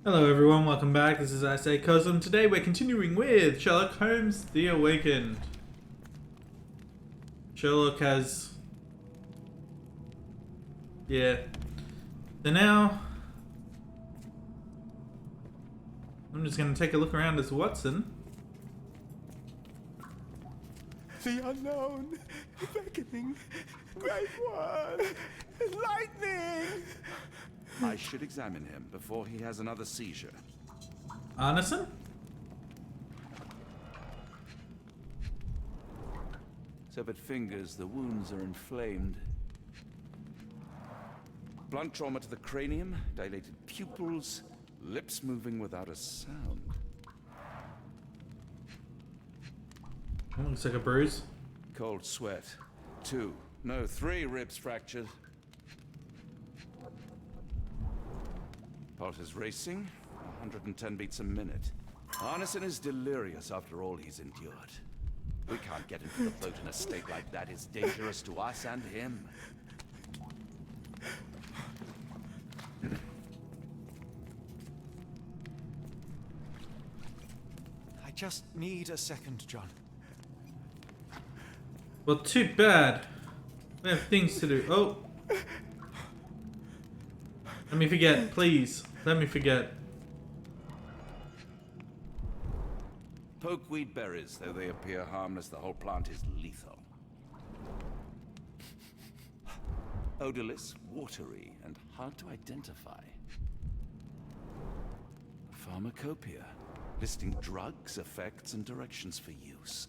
Hello everyone, welcome back. This is I Say Cosm. Today we're continuing with Sherlock Holmes, The Awakened. Sherlock has... yeah. So now... I'm just going to take a look around as Watson. The unknown, beckoning, great one, lightning! I should examine him before he has another seizure. Arneson? Severed fingers, the wounds are inflamed. Blunt trauma to the cranium, dilated pupils, lips moving without a sound. Looks like a bruise. Cold sweat. 3 ribs fractured. Pulse is racing, 110 beats a minute. Arneson is delirious after all he's endured. We can't get into the boat in a state like that. It's dangerous to us and him. I just need a second, John. Well, too bad. We have things to do. Oh! Let me forget, please. Let me forget. Pokeweed berries, though they appear harmless, the whole plant is lethal. Odorless, watery, and hard to identify. Pharmacopoeia, listing drugs, effects, and directions for use.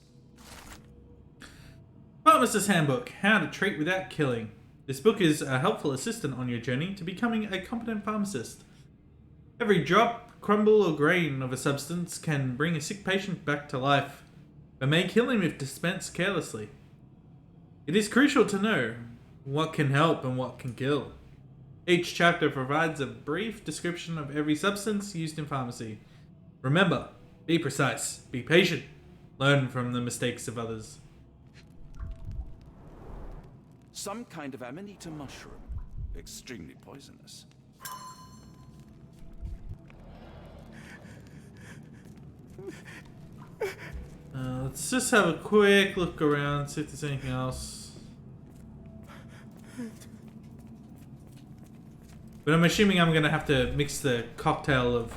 Pharmacist's Handbook: How to Treat Without Killing. This book is a helpful assistant on your journey to becoming a competent pharmacist. Every drop, crumble, or grain of a substance can bring a sick patient back to life, but may kill him if dispensed carelessly. It is crucial to know what can help and what can kill. Each chapter provides a brief description of every substance used in pharmacy. Remember, be precise, be patient, learn from the mistakes of others. Some kind of amanita mushroom. Extremely poisonous. Let's just have a quick look around, see if there's anything else. But I'm assuming I'm gonna have to mix the cocktail of...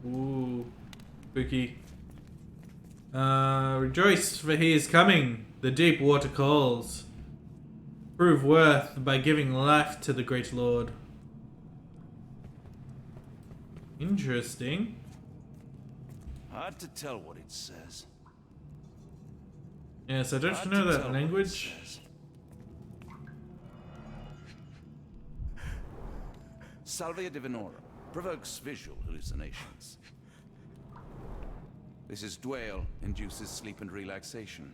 Ooh, spooky. Rejoice, for he is coming. The deep water calls. Prove worth by giving life to the great lord. Interesting. Hard to tell what it says. Yes, I don't Hard know to that tell what it language. says. Salvia divinorum provokes visual hallucinations. This is Dwale, induces sleep and relaxation.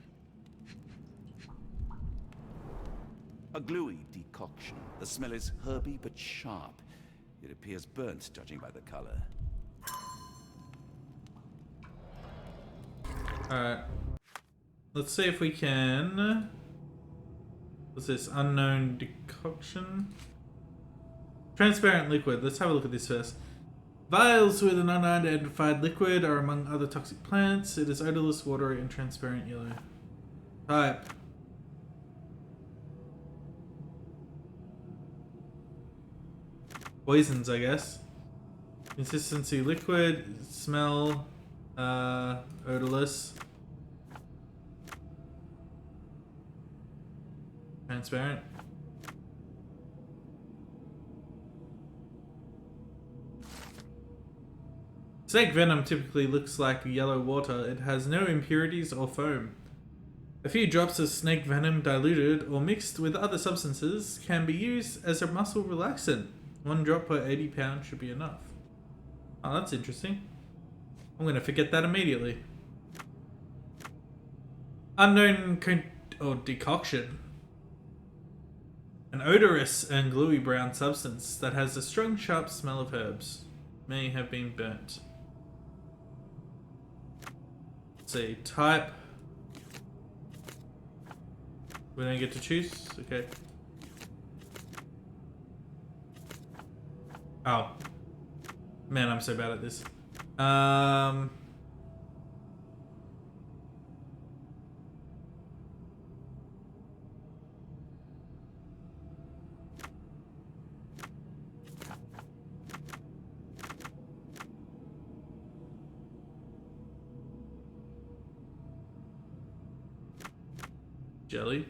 A gluey decoction. The smell is herby but sharp. It appears burnt, judging by the color. Alright. Let's see if we can... What's this? Unknown decoction? Transparent liquid. Let's have a look at this first. Vials with an unidentified liquid are among other toxic plants. It is odorless, watery, and transparent yellow. Type. Poisons, I guess. Consistency liquid. Smell odorless. Transparent. Snake venom typically looks like yellow water. It has no impurities or foam. A few drops of snake venom diluted or mixed with other substances can be used as a muscle relaxant. 1 drop per 80 pounds should be enough. Oh, that's interesting. I'm going to forget that immediately. Unknown decoction. An odorous and gluey brown substance that has a strong, sharp smell of herbs. May have been burnt. Let's see, type. We don't get to choose? Okay. Oh. Man, I'm so bad at this. Jelly?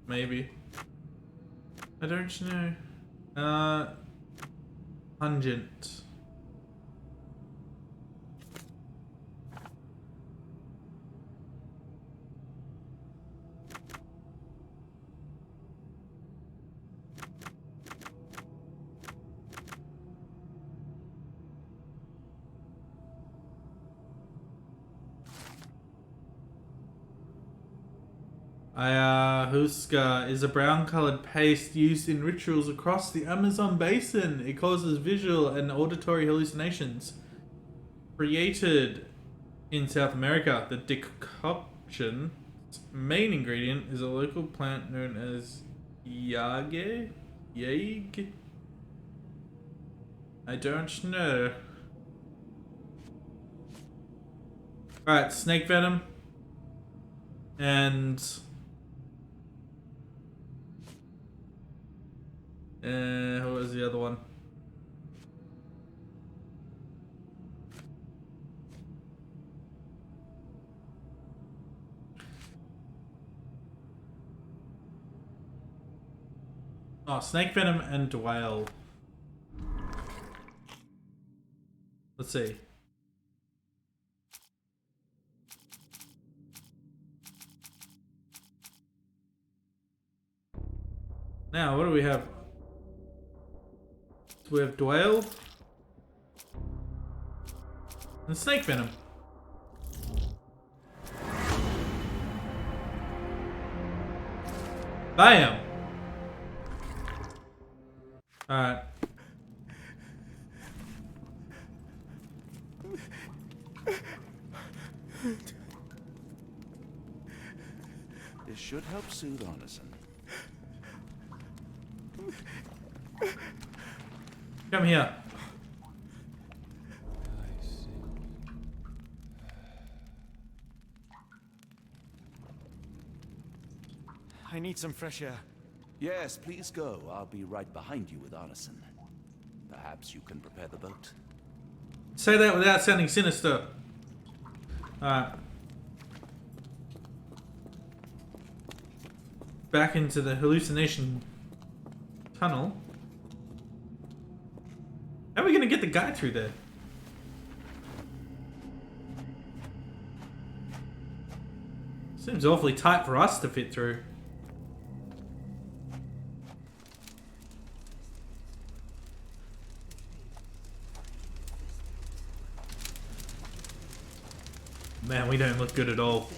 Maybe. I don't know. Pungent. Ayahuasca is a brown-colored paste used in rituals across the Amazon basin. It causes visual and auditory hallucinations. Created in South America, the decoction's main ingredient is a local plant known as yage? Yag? I don't know. Alright, snake venom. And what was the other one? Oh, snake venom and dwale. Let's see. Now, what do we have? We have dwale and snake venom. Bam! Alright. This should help soothe Arneson. Come here. I need some fresh air. Yes, please go. I'll be right behind you with Arneson. Perhaps you can prepare the boat. Say that without sounding sinister. Alright. Back into the hallucination tunnel. How are we gonna get the guy through there? Seems awfully tight for us to fit through. Man, we don't look good at all.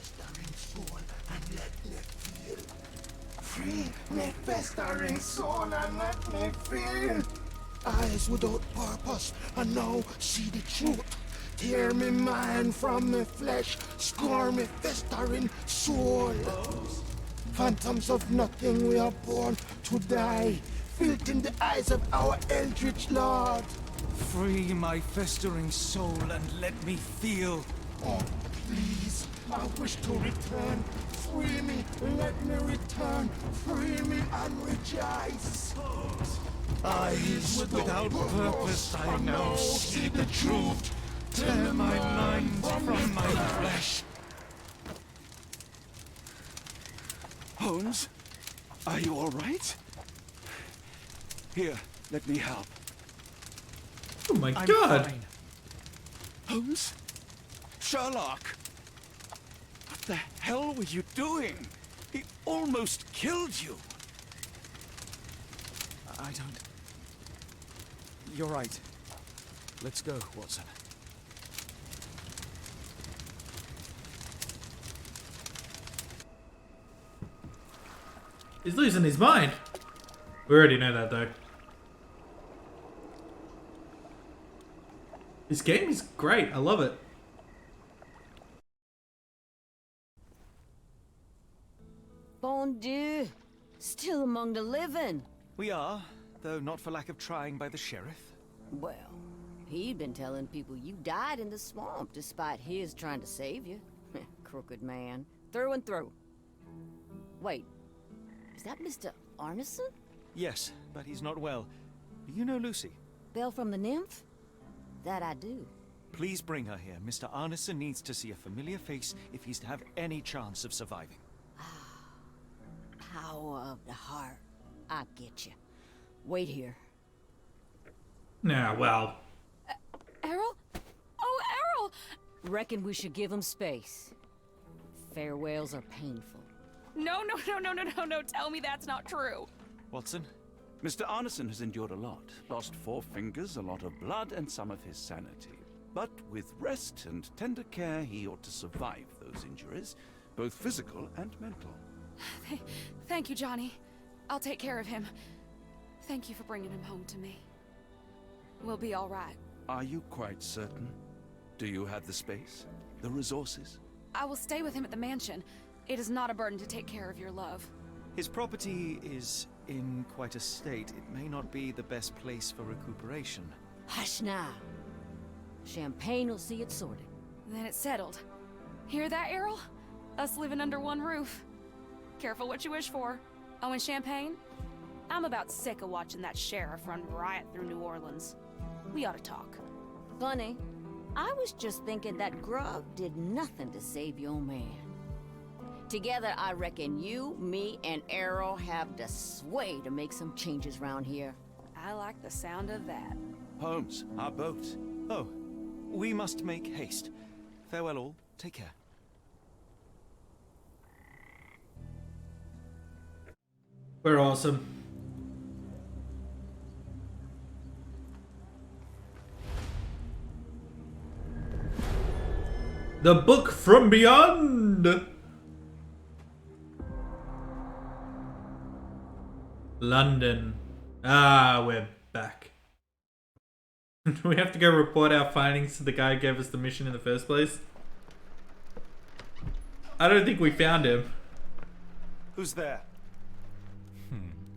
Free me festering soul and let me feel. Eyes without purpose and now see the truth. Tear me mind from me flesh, score me festering soul. Phantoms of nothing, we are born to die. Filth in the eyes of our eldritch lord. Free my festering soul and let me feel. Oh, please, I wish to return. Free me, let me return. Free me and rejoice. Eyes Without purpose, I now see the truth. Tear my mind from my flesh. Holmes, are you all right? Here, let me help. Oh my I'm god! fine. Holmes? Sherlock! What the hell were you doing? He almost killed you. I don't... You're right. Let's go, Watson. He's losing his mind. We already know that though. This game is great. I love it. Bon Dieu. Still among the living. We are, though not for lack of trying by the sheriff. Well, he'd been telling people you died in the swamp despite his trying to save you. Crooked man. Through and through. Wait. Is that Mr. Arneson? Yes, but he's not well. Do you know Lucy? Belle from the nymph? That I do. Please bring her here. Mr. Arneson needs to see a familiar face if he's to have any chance of surviving. Power of the heart. I get you. Wait here. Nah, well. Errol? Oh, Errol! Reckon we should give him space. Farewells are painful. No. Tell me that's not true. Watson? Mr. Arneson has endured a lot. Lost 4 fingers, a lot of blood, and some of his sanity. But with rest and tender care, he ought to survive those injuries, both physical and mental. Thank you, Johnny. I'll take care of him. Thank you for bringing him home to me. We'll be all right. Are you quite certain? Do you have the space? The resources? I will stay with him at the mansion. It is not a burden to take care of your love. His property is in quite a state. It may not be the best place for recuperation. Hush now. Champagne will see it sorted. Then it's settled. Hear that, Errol? Us living under one roof. Careful what you wish for. Oh, and champagne? I'm about sick of watching that sheriff run riot through New Orleans. We ought to talk. Funny. I was just thinking that grub did nothing to save your man. Together, I reckon you, me, and Errol have the sway to make some changes round here. I like the sound of that. Holmes, our boat. Oh, we must make haste. Farewell all. Take care. We're awesome. The Book from Beyond! London. Ah, we're back. Do we have to go report our findings to the guy who gave us the mission in the first place? I don't think we found him. Who's there?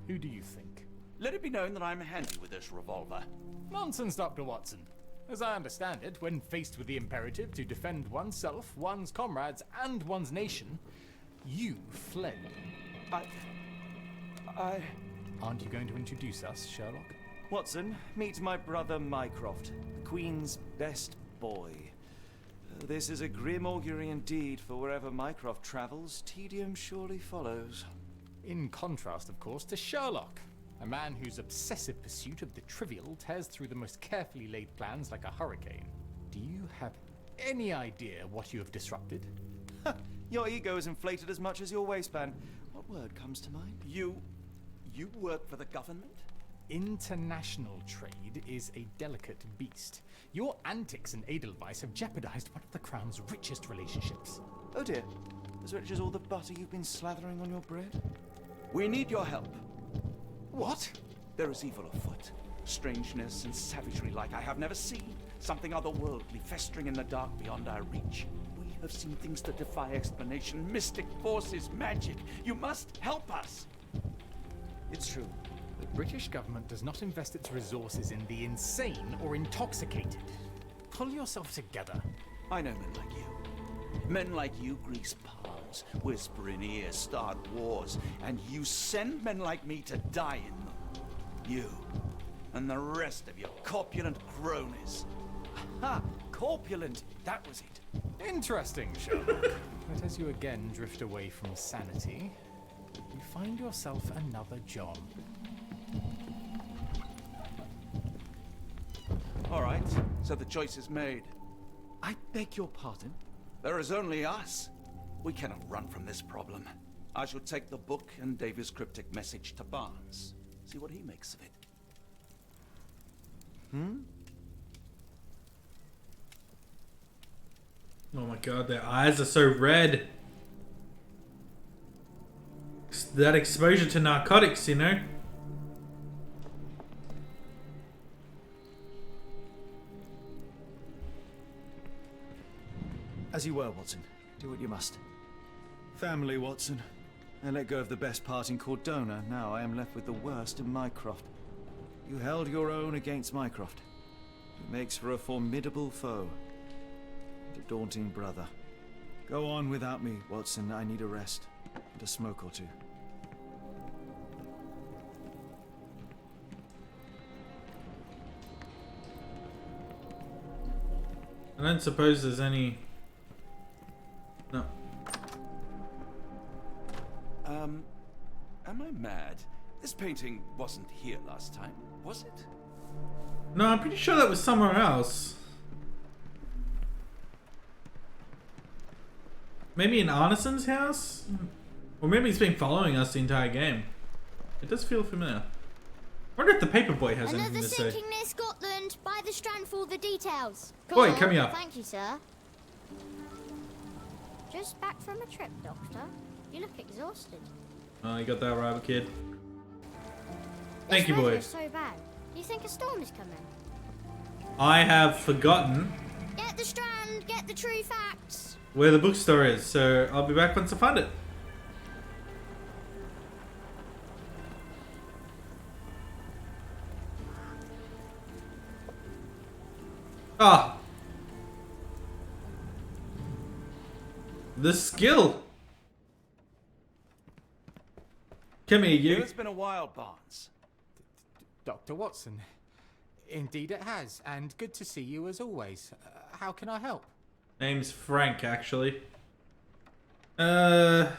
Who do you think? Let it be known that I'm handy with this revolver. Nonsense, Dr. Watson. As I understand it, when faced with the imperative to defend oneself, one's comrades, and one's nation, you fled. I... Aren't you going to introduce us, Sherlock? Watson, meet my brother Mycroft, the Queen's best boy. This is a grim augury indeed, for wherever Mycroft travels, tedium surely follows. In contrast, of course, to Sherlock, a man whose obsessive pursuit of the trivial tears through the most carefully laid plans like a hurricane. Do you have any idea what you have disrupted? Your ego is inflated as much as your waistband. What word comes to mind? You work for the government? International trade is a delicate beast. Your antics and Edelweiss have jeopardized one of the Crown's richest relationships. Oh dear. As rich as all the butter you've been slathering on your bread? We need your help. What? There is evil afoot. Strangeness and savagery like I have never seen. Something otherworldly festering in the dark beyond our reach. We have seen things that defy explanation. Mystic forces, magic. You must help us. It's true. The British government does not invest its resources in the insane or intoxicated. Pull yourself together. I know men like you. Men like you grease palms, whisper in ears, start wars, and you send men like me to die in them. You and the rest of your corpulent cronies. Ha! Corpulent! That was it. Interesting, Sherlock. But as you again drift away from sanity, you find yourself another John. All right, so the choice is made. I beg your pardon? There is only us. We cannot run from this problem. I shall take the book and Davy's cryptic message to Barnes. See what he makes of it. Oh my god, their eyes are so red. That exposure to narcotics, you know? As you were, Watson. Do what you must. Family, Watson. I let go of the best part in Cordona. Now I am left with the worst in Mycroft. You held your own against Mycroft. It makes for a formidable foe. And a daunting brother. Go on without me, Watson. I need a rest. And a smoke or two. I don't suppose there's any... No. Am I mad? This painting wasn't here last time, was it? No, I'm pretty sure that was somewhere else. Maybe in Arneson's house? Or maybe he's been following us the entire game. It does feel familiar. I wonder if the paperboy has anything Another to say. sinking near Scotland. By the Strand for all the details. Boy, come here. Thank you, sir. Just back from a trip, Doctor. You look exhausted. Oh, you got that right, kid. Thank you, This weather boy. is so bad. Do you think a storm is coming? I have forgotten Get the Strand. Get the true facts. where the bookstore is, so I'll be back once I find it. Ah! The skill! Come here, you. It's been a while, Barnes. Dr. Watson. Indeed it has, and good to see you as always. How can I help? Name's Frank, actually. Yeah.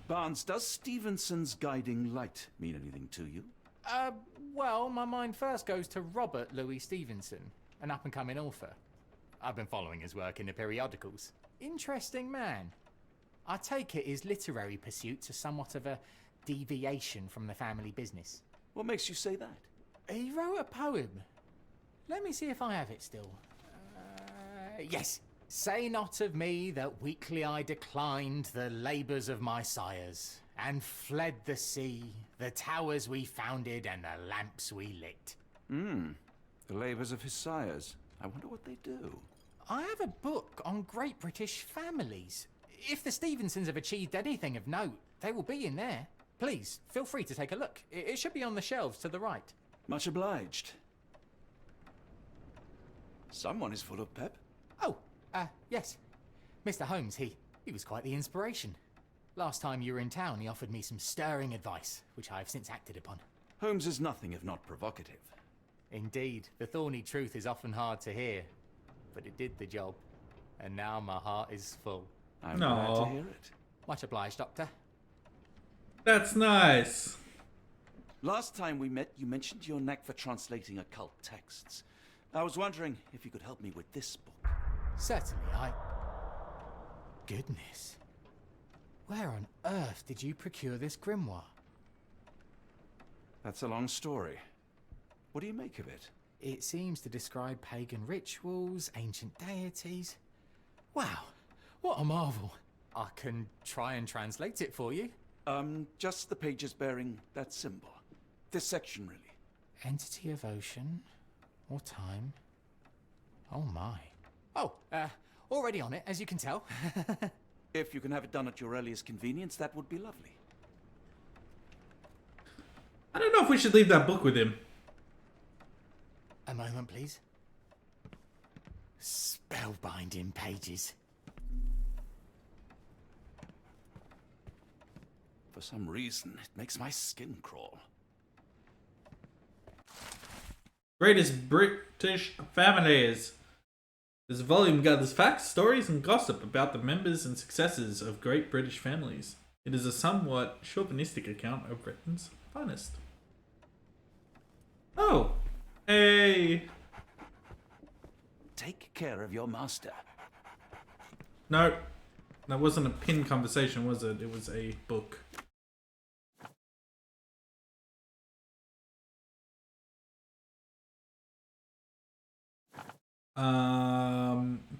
Barnes, does Stevenson's guiding light mean anything to you? Well, my mind first goes to Robert Louis Stevenson, an up-and-coming author. I've been following his work in the periodicals. Interesting man. I take it his literary pursuits are somewhat of a deviation from the family business. What makes you say that? He wrote a poem. Let me see if I have it still. Yes. Say not of me that weakly I declined the labours of my sires, and fled the sea, the towers we founded, and the lamps we lit. The labours of his sires. I wonder what they do. I have a book on great British families. If the Stevensons have achieved anything of note, they will be in there. Please, feel free to take a look. It should be on the shelves to the right. Much obliged. Someone is full of pep. Oh, yes. Mr. Holmes, he was quite the inspiration. Last time you were in town, he offered me some stirring advice, which I have since acted upon. Holmes is nothing if not provocative. Indeed, the thorny truth is often hard to hear, but it did the job, and now my heart is full. I'm glad to hear it. Much obliged, Doctor. That's nice. Last time we met, you mentioned your knack for translating occult texts. I was wondering if you could help me with this book. Certainly, Goodness. Where on earth did you procure this grimoire? That's a long story. What do you make of it? It seems to describe pagan rituals, ancient deities. Wow, what a marvel. I can try and translate it for you. Just the pages bearing that symbol. This section, really. Entity of ocean or time. Oh my. Oh, already on it, as you can tell. If you can have it done at your earliest convenience, that would be lovely. I don't know if we should leave that book with him. A moment, please. Spellbinding pages. For some reason, it makes my skin crawl. Greatest British families. This volume gathers facts, stories, and gossip about the members and successes of great British families. It is a somewhat chauvinistic account of Britain's finest. Oh, hey. Take care of your master. No, that wasn't a pin conversation, was it? It was a book.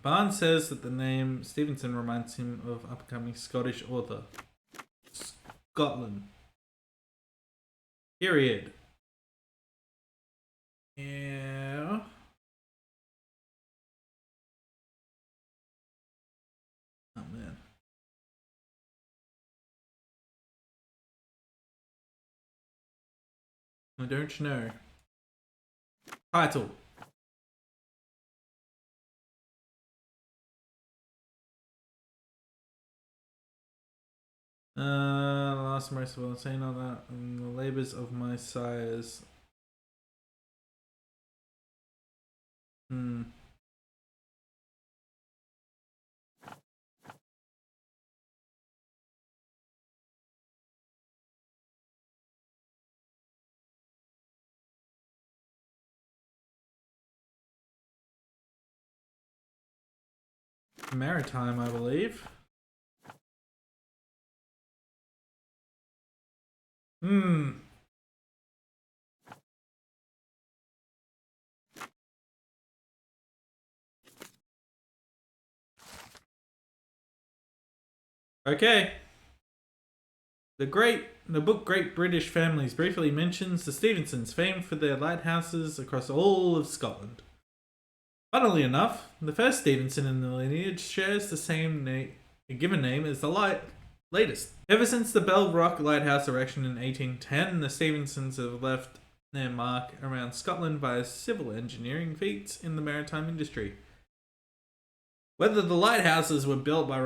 Barnes says that the name Stevenson reminds him of upcoming Scottish author. Scotland. Period. Yeah. don't know. Title. Last most of all, saying all that, and the labors of my sires. Maritime, I believe. Okay. The book Great British Families briefly mentions the Stevensons, famed for their lighthouses across all of Scotland. Funnily enough, the first Stevenson in the lineage shares the same given name as the latest. Ever since the Bell Rock Lighthouse erection in 1810, the Stevensons have left their mark around Scotland via civil engineering feats in the maritime industry. Whether the lighthouses were built by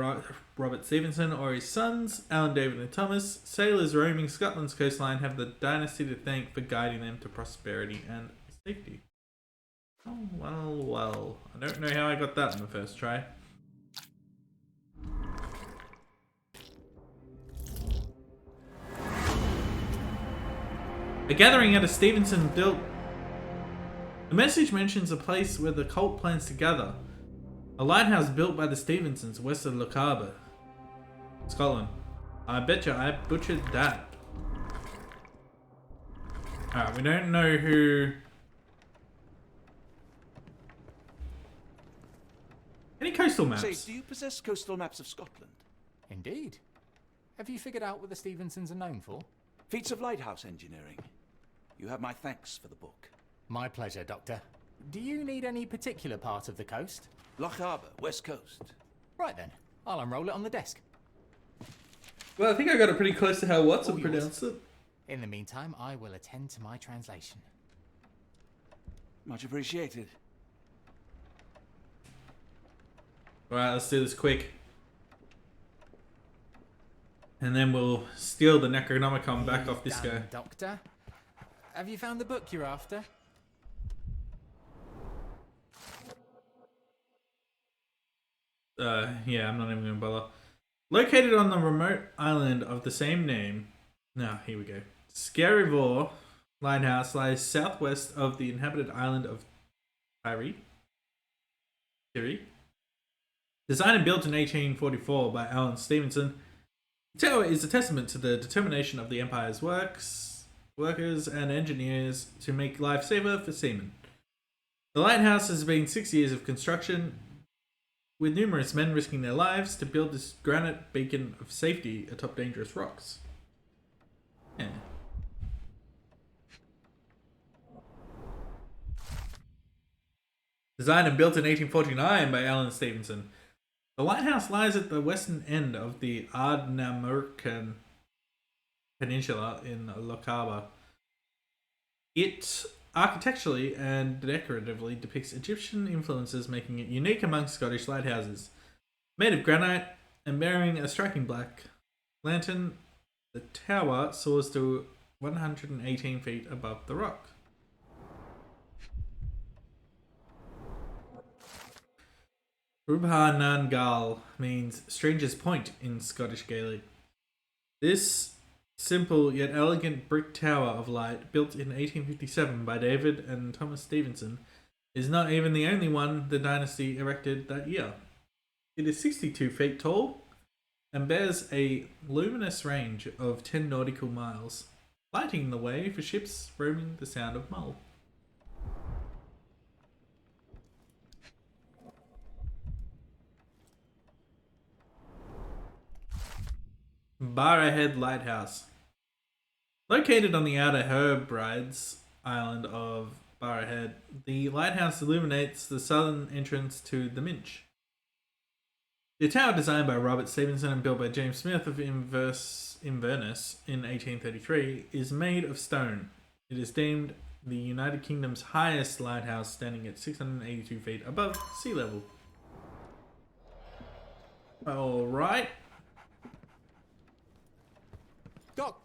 Robert Stevenson or his sons, Alan, David and Thomas, sailors roaming Scotland's coastline have the dynasty to thank for guiding them to prosperity and safety. Oh, well. I don't know how I got that in the first try. A gathering at a Stevenson built. The message mentions a place where the cult plans to gather. A lighthouse built by the Stevensons west of Lochaber, Scotland. I betcha I butchered that. Alright, we don't know who. Any coastal maps? Say, do you possess coastal maps of Scotland? Indeed. Have you figured out what the Stevensons are known for? Feats of lighthouse engineering. You have my thanks for the book. My pleasure, Doctor. Do you need any particular part of the coast? Lochaber, west coast. Right then, I'll unroll it on the desk. Well, I think I got it pretty close to how Watson pronounced it. In the meantime, I will attend to my translation. Much appreciated. Alright, let's do this quick. And then we'll steal the Necronomicon back off this guy. Doctor, have you found the book you're after? Yeah, I'm not even gonna bother. Located on the remote island of the same name. Now, here we go. Scarivore Lighthouse lies southwest of the inhabited island of Tiri. Designed and built in 1844 by Alan Stevenson, the tower is a testament to the determination of the Empire's workers and engineers to make life safer for seamen. The lighthouse has been 6 years of construction, with numerous men risking their lives to build this granite beacon of safety atop dangerous rocks. Yeah. Designed and built in 1849 by Alan Stevenson, the lighthouse lies at the western end of the Ardnamurchan Peninsula in Lochaber. It architecturally and decoratively depicts Egyptian influences, making it unique among Scottish lighthouses. Made of granite and bearing a striking black lantern, the tower soars to 118 feet above the rock. Rubha means Stranger's Point in Scottish Gaelic. This simple yet elegant brick tower of light, built in 1857 by David and Thomas Stevenson, is not even the only one the dynasty erected that year. It is 62 feet tall and bears a luminous range of 10 nautical miles, lighting the way for ships roaming the Sound of Mull. Barrowhead Lighthouse. Located on the outer Hebrides island of Barrowhead, the lighthouse illuminates the southern entrance to the Minch. The tower, designed by Robert Stevenson and built by James Smith of Inverness in 1833, is made of stone. It is deemed the United Kingdom's highest lighthouse, standing at 682 feet above sea level. Alright. Doc!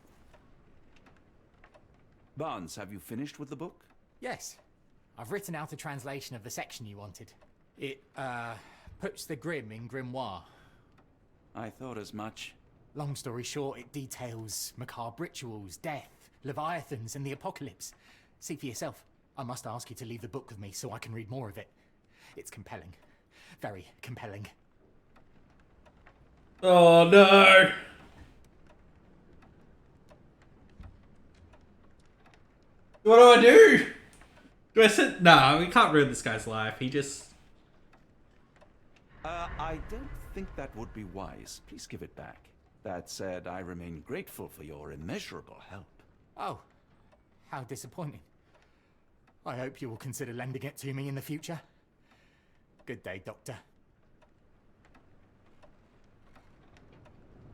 Barnes, have you finished with the book? Yes. I've written out a translation of the section you wanted. It, puts the grim in grimoire. I thought as much. Long story short, it details macabre rituals, death, leviathans, and the apocalypse. See for yourself. I must ask you to leave the book with me so I can read more of it. It's compelling. Very compelling. Oh no! What do I do? Do I sit? No, we can't ruin this guy's life. He just... I don't think that would be wise. Please give it back. That said, I remain grateful for your immeasurable help. Oh, how disappointing. I hope you will consider lending it to me in the future. Good day, Doctor.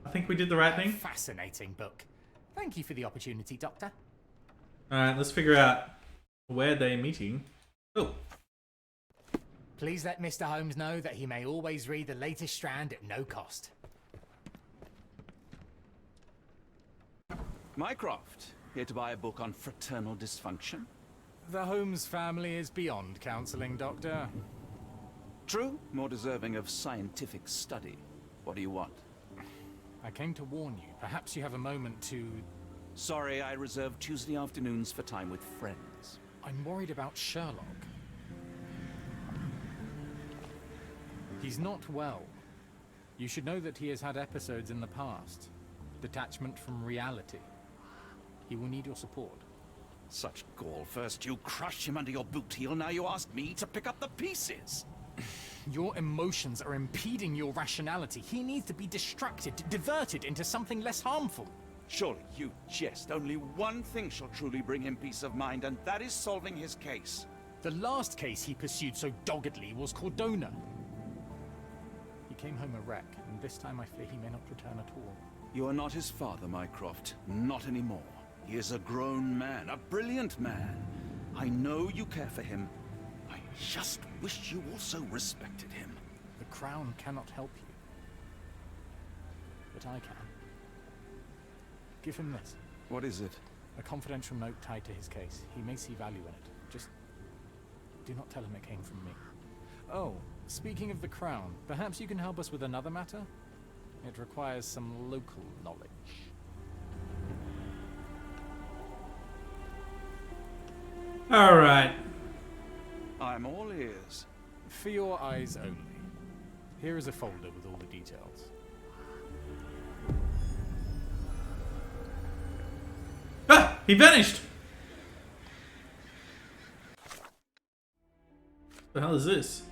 I think we did the right thing. Fascinating book. Thank you for the opportunity, Doctor. Alright, let's figure out where they're meeting. Oh. Please let Mr. Holmes know that he may always read the latest strand at no cost. Mycroft, here to buy a book on fraternal dysfunction? The Holmes family is beyond counseling, Doctor. True, more deserving of scientific study. What do you want? I came to warn you. Perhaps you have a moment to... Sorry, I reserve Tuesday afternoons for time with friends. I'm worried about Sherlock. He's not well. You should know that he has had episodes in the past. Detachment from reality. He will need your support. Such gall. First you crush him under your boot heel, now you ask me to pick up the pieces. Your emotions are impeding your rationality. He needs to be distracted, diverted into something less harmful. Surely you jest. Only one thing shall truly bring him peace of mind, and that is solving his case. The last case he pursued so doggedly was Cordona. He came home a wreck, and this time I fear he may not return at all. You are not his father, Mycroft. Not anymore. He is a grown man, a brilliant man. I know you care for him. I just wish you also respected him. The Crown cannot help you. But I can. Give him this. What is it? A confidential note tied to his case. He may see value in it. Just do not tell him it came from me. Oh, speaking of the Crown, perhaps you can help us with another matter? It requires some local knowledge. Alright. I'm all ears. For your eyes only. Here is a folder with all the details. Ah! He vanished! What the hell is this?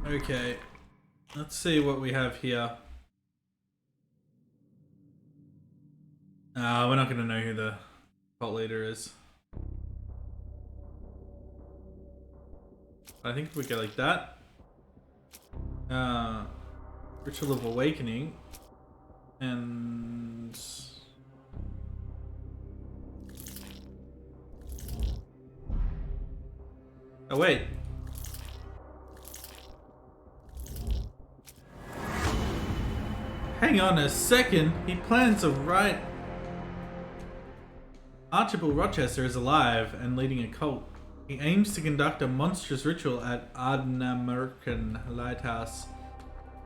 Okay. Let's see what we have here. We're not gonna know who the cult leader is. I think if we go like that. Ritual of Awakening. And... oh wait. Hang on a second. He plans to write... Archibald Rochester is alive and leading a cult. He aims to conduct a monstrous ritual at Ardnamurchan Lighthouse.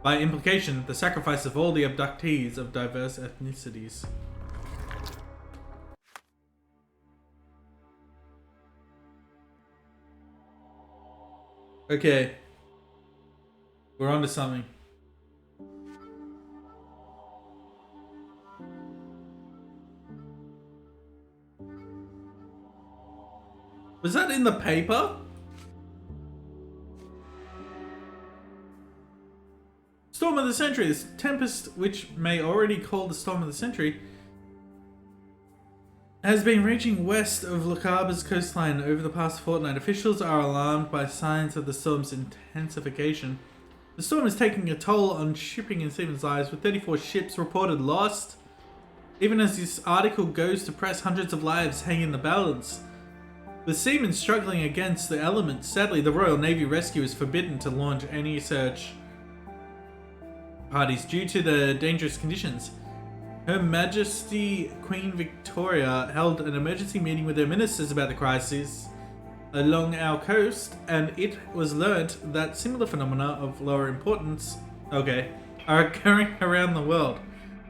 By implication, the sacrifice of all the abductees of diverse ethnicities. Okay. We're on to something. Was that in the paper? Storm of the Century. This tempest, which may already call the Storm of the Century, has been raging west of Le Cabre's coastline over the past fortnight. Officials are alarmed by signs of the storm's intensification. The storm is taking a toll on shipping and seamen's lives, with 34 ships reported lost. Even as this article goes to press, hundreds of lives hang in the balance. With seamen struggling against the elements, sadly the Royal Navy Rescue is forbidden to launch any search parties due to the dangerous conditions. Her Majesty Queen Victoria held an emergency meeting with her ministers about the crisis along our coast, and it was learnt that similar phenomena of lower importance, are occurring around the world.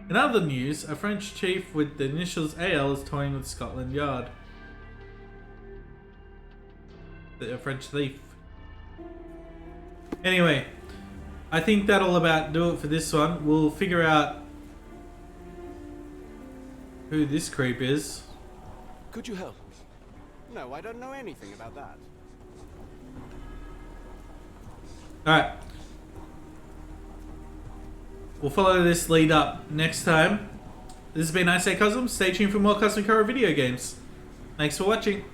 In other news, a French chief with the initials AL is toying with Scotland Yard. A French thief. Anyway, I think that'll about do it for this one. We'll figure out who this creep is. Could you help me? No, I don't know anything about that. Alright. We'll follow this lead up next time. This has been I Say Cosm. Stay tuned for more Cosmic Horror video games. Thanks for watching.